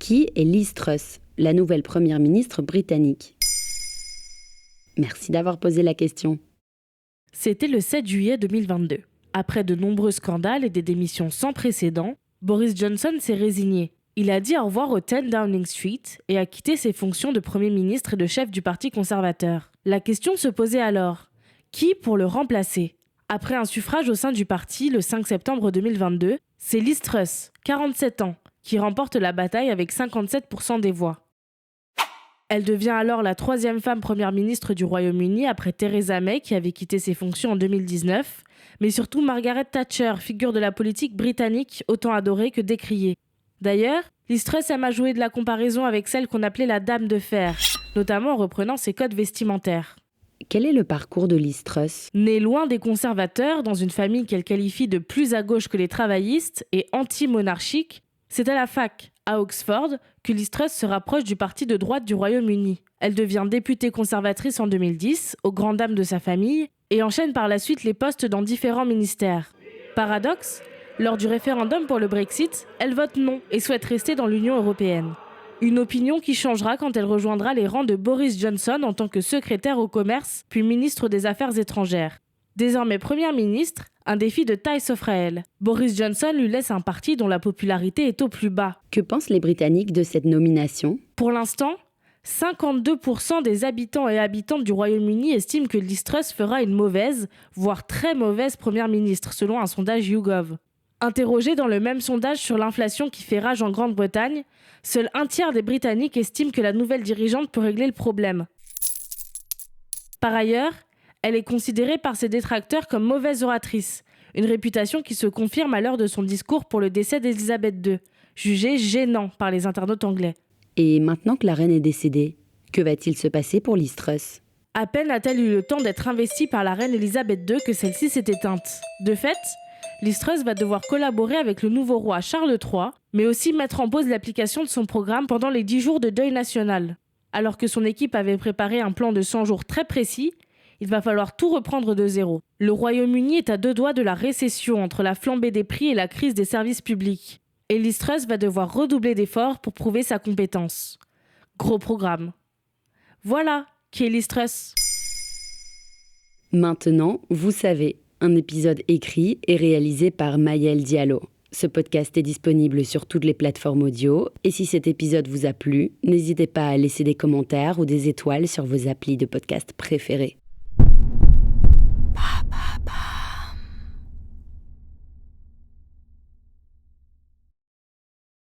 Qui est Liz Truss, la nouvelle première ministre britannique? Merci d'avoir posé la question. C'était le 7 juillet 2022. Après de nombreux scandales et des démissions sans précédent, Boris Johnson s'est résigné. Il a dit au revoir au 10 Downing Street et a quitté ses fonctions de Premier ministre et de chef du Parti conservateur. La question se posait alors, qui pour le remplacer? Après un suffrage au sein du parti le 5 septembre 2022, c'est Liz Truss, 47 ans, qui remporte la bataille avec 57% des voix. Elle devient alors la 3e femme première ministre du Royaume-Uni après Theresa May qui avait quitté ses fonctions en 2019, mais surtout Margaret Thatcher, figure de la politique britannique autant adorée que décriée. D'ailleurs, Liz Truss aime à jouer de la comparaison avec celle qu'on appelait la Dame de Fer, notamment en reprenant ses codes vestimentaires. Quel est le parcours de Liz Truss? Née loin des conservateurs, dans une famille qu'elle qualifie de plus à gauche que les travaillistes et anti-monarchique, c'est à la fac, à Oxford, que Liz Truss se rapproche du parti de droite du Royaume-Uni. Elle devient députée conservatrice en 2010, aux grandes dames de sa famille, et enchaîne par la suite les postes dans différents ministères. Paradoxe, lors du référendum pour le Brexit, elle vote non et souhaite rester dans l'Union européenne. Une opinion qui changera quand elle rejoindra les rangs de Boris Johnson en tant que secrétaire au commerce, puis ministre des Affaires étrangères. Désormais première ministre, un défi de taille s'offre à elle. Boris Johnson lui laisse un parti dont la popularité est au plus bas. Que pensent les Britanniques de cette nomination? Pour l'instant, 52% des habitants et habitantes du Royaume-Uni estiment que Liz Truss fera une mauvaise, voire très mauvaise première ministre, selon un sondage YouGov. Interrogé dans le même sondage sur l'inflation qui fait rage en Grande-Bretagne, seul un tiers des Britanniques estiment que la nouvelle dirigeante peut régler le problème. Par ailleurs, elle est considérée par ses détracteurs comme mauvaise oratrice, une réputation qui se confirme à l'heure de son discours pour le décès d'Elisabeth II, jugé gênant par les internautes anglais. Et maintenant que la reine est décédée, que va-t-il se passer pour Liz Truss? À peine a-t-elle eu le temps d'être investie par la reine Elisabeth II que celle-ci s'est éteinte. De fait, Liz Truss va devoir collaborer avec le nouveau roi Charles III, mais aussi mettre en pause l'application de son programme pendant les 10 jours de deuil national. Alors que son équipe avait préparé un plan de 100 jours très précis, il va falloir tout reprendre de zéro. Le Royaume-Uni est à 2 doigts de la récession entre la flambée des prix et la crise des services publics. Et Liz Truss va devoir redoubler d'efforts pour prouver sa compétence. Gros programme. Voilà qui est Liz Truss. Maintenant, vous savez, un épisode écrit et réalisé par Maëlle Diallo. Ce podcast est disponible sur toutes les plateformes audio. Et si cet épisode vous a plu, n'hésitez pas à laisser des commentaires ou des étoiles sur vos applis de podcast préférés.